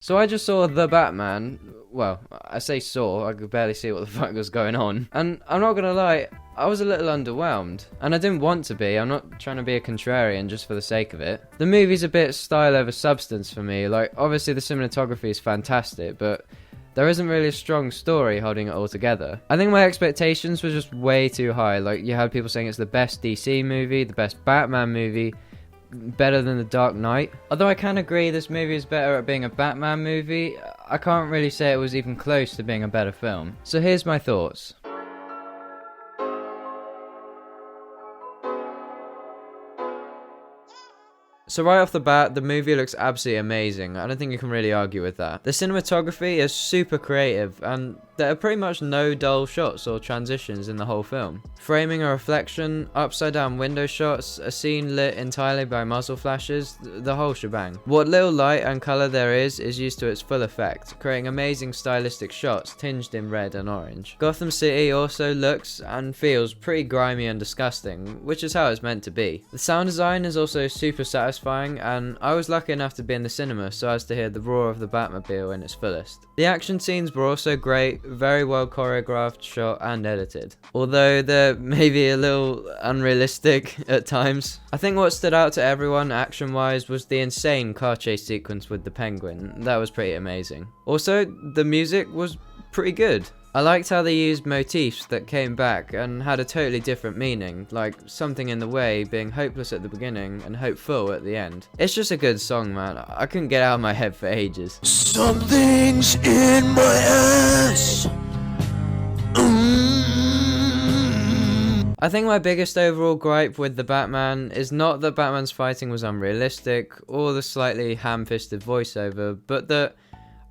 So I just saw The Batman. Well, I say saw, I could barely see what the fuck was going on. And I'm not gonna lie, I was a little underwhelmed. And I didn't want to be, I'm not trying to be a contrarian just for the sake of it. The movie's a bit style over substance for me. Like, obviously the cinematography is fantastic, but there isn't really a strong story holding it all together. I think my expectations were just way too high. Like, you had people saying it's the best DC movie, the best Batman movie, better than The Dark Knight. Although I can agree this movie is better at being a Batman movie, I can't really say it was even close to being a better film. So here's my thoughts. So right off the bat, the movie looks absolutely amazing. I don't think you can really argue with that. The cinematography is super creative, and there are pretty much no dull shots or transitions in the whole film. Framing a reflection, upside down window shots, a scene lit entirely by muzzle flashes, the whole shebang. What little light and colour there is used to its full effect, creating amazing stylistic shots tinged in red and orange. Gotham City also looks and feels pretty grimy and disgusting, which is how it's meant to be. The sound design is also super satisfying, and I was lucky enough to be in the cinema so as to hear the roar of the Batmobile in its fullest. The action scenes were also great, very well choreographed, shot and edited, although they're maybe a little unrealistic at times. I think what stood out to everyone action wise was the insane car chase sequence with the Penguin. That was pretty amazing. Also, the music was pretty good. I liked how they used motifs that came back and had a totally different meaning, like Something in the Way being hopeless at the beginning and hopeful at the end. It's just a good song, man. I couldn't get it out of my head for ages. Something's in my ass. I think my biggest overall gripe with the Batman is not that Batman's fighting was unrealistic or the slightly ham-fisted voiceover, but that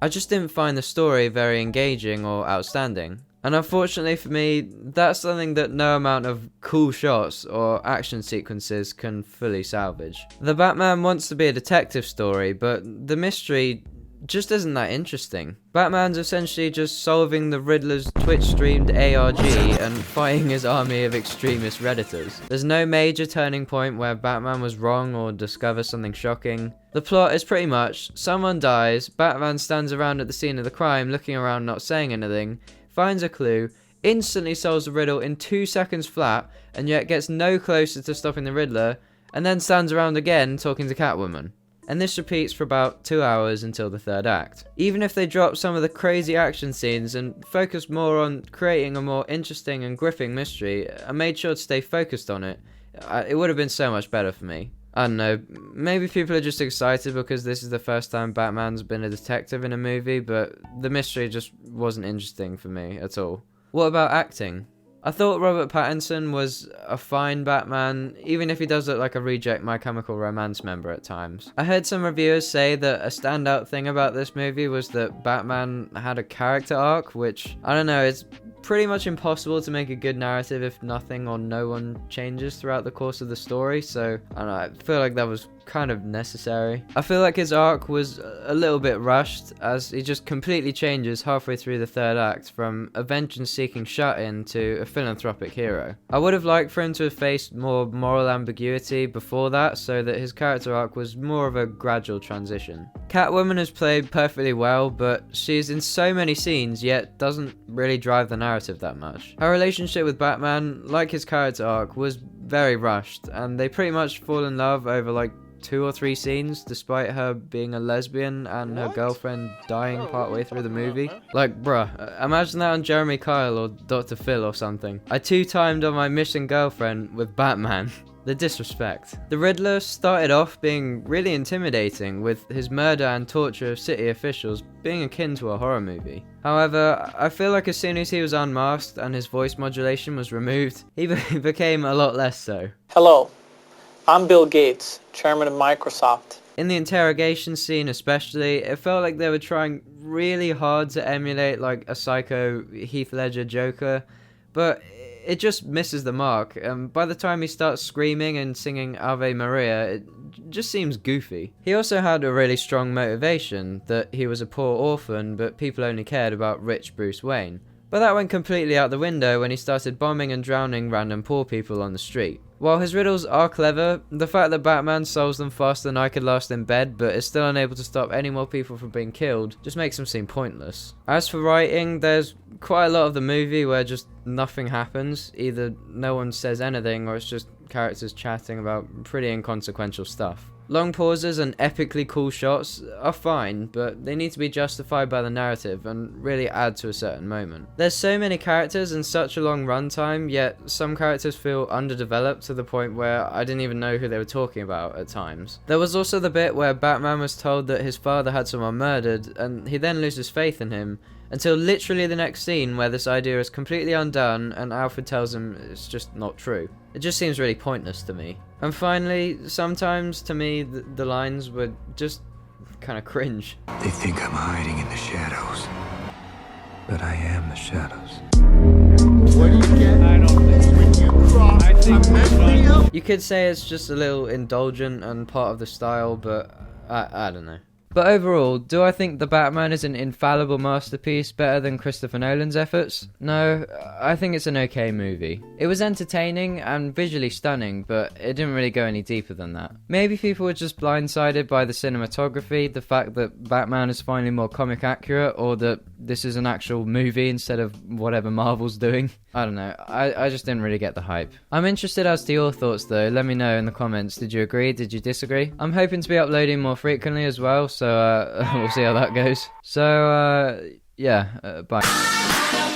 I just didn't find the story very engaging or outstanding. And unfortunately for me, that's something that no amount of cool shots or action sequences can fully salvage. The Batman wants to be a detective story, but the mystery just isn't that interesting. Batman's essentially just solving the Riddler's Twitch-streamed ARG and fighting his army of extremist Redditors. There's no major turning point where Batman was wrong or discovers something shocking. The plot is pretty much, someone dies, Batman stands around at the scene of the crime looking around not saying anything, finds a clue, instantly solves the riddle in 2 seconds flat, and yet gets no closer to stopping the Riddler, and then stands around again talking to Catwoman. And this repeats for about 2 hours until the third act. Even if they dropped some of the crazy action scenes and focused more on creating a more interesting and gripping mystery, and made sure to stay focused on it, it would have been so much better for me. I don't know, maybe people are just excited because this is the first time Batman's been a detective in a movie, but the mystery just wasn't interesting for me at all. What about acting? I thought Robert Pattinson was a fine Batman, even if he does look like a reject My Chemical Romance member at times. I heard some reviewers say that a standout thing about this movie was that Batman had a character arc, which, I don't know, it's pretty much impossible to make a good narrative if nothing or no one changes throughout the course of the story, so I don't know, I feel like that was kind of necessary. I feel like his arc was a little bit rushed, as he just completely changes halfway through the third act from a vengeance-seeking shut-in to a philanthropic hero. I would have liked for him to have faced more moral ambiguity before that, so that his character arc was more of a gradual transition. Catwoman is played perfectly well, but she's in so many scenes yet doesn't really drive the narrative that much. Her relationship with Batman, like his character arc, was very rushed, and they pretty much fall in love over like 2 or 3 scenes, despite her being a lesbian and her girlfriend dying partway through the movie. Like, bruh, imagine that on Jeremy Kyle or Dr. Phil or something. I 2-timed on my missing girlfriend with Batman. The disrespect. The Riddler started off being really intimidating, with his murder and torture of city officials being akin to a horror movie. However, I feel like as soon as he was unmasked and his voice modulation was removed, he became a lot less so. Hello, I'm Bill Gates, chairman of Microsoft. In the interrogation scene especially, it felt like they were trying really hard to emulate like a psycho Heath Ledger Joker, but it just misses the mark, and by the time he starts screaming and singing Ave Maria, it just seems goofy. He also had a really strong motivation, that he was a poor orphan, but people only cared about rich Bruce Wayne. But that went completely out the window when he started bombing and drowning random poor people on the street. While his riddles are clever, the fact that Batman solves them faster than I could last in bed but is still unable to stop any more people from being killed just makes him seem pointless. As for writing, there's quite a lot of the movie where just nothing happens. Either no one says anything or it's just characters chatting about pretty inconsequential stuff. Long pauses and epically cool shots are fine, but they need to be justified by the narrative and really add to a certain moment. There's so many characters and such a long runtime, yet some characters feel underdeveloped to the point where I didn't even know who they were talking about at times. There was also the bit where Batman was told that his father had someone murdered, and he then loses faith in him, until literally the next scene where this idea is completely undone and Alfred tells him it's just not true. It just seems really pointless to me. And finally, sometimes to me the lines were just kind of cringe. They think I'm hiding in the shadows, but I am the shadows. What do you get? I don't think when you cross a mental. You could say it's just a little indulgent and part of the style, but I don't know. But overall, do I think The Batman is an infallible masterpiece better than Christopher Nolan's efforts? No, I think it's an okay movie. It was entertaining and visually stunning, but it didn't really go any deeper than that. Maybe people were just blindsided by the cinematography, the fact that Batman is finally more comic accurate, or that this is an actual movie instead of whatever Marvel's doing. I don't know, I just didn't really get the hype. I'm interested as to your thoughts though, let me know in the comments. Did you agree? Did you disagree? I'm hoping to be uploading more frequently as well, so we'll see how that goes. So, yeah, bye.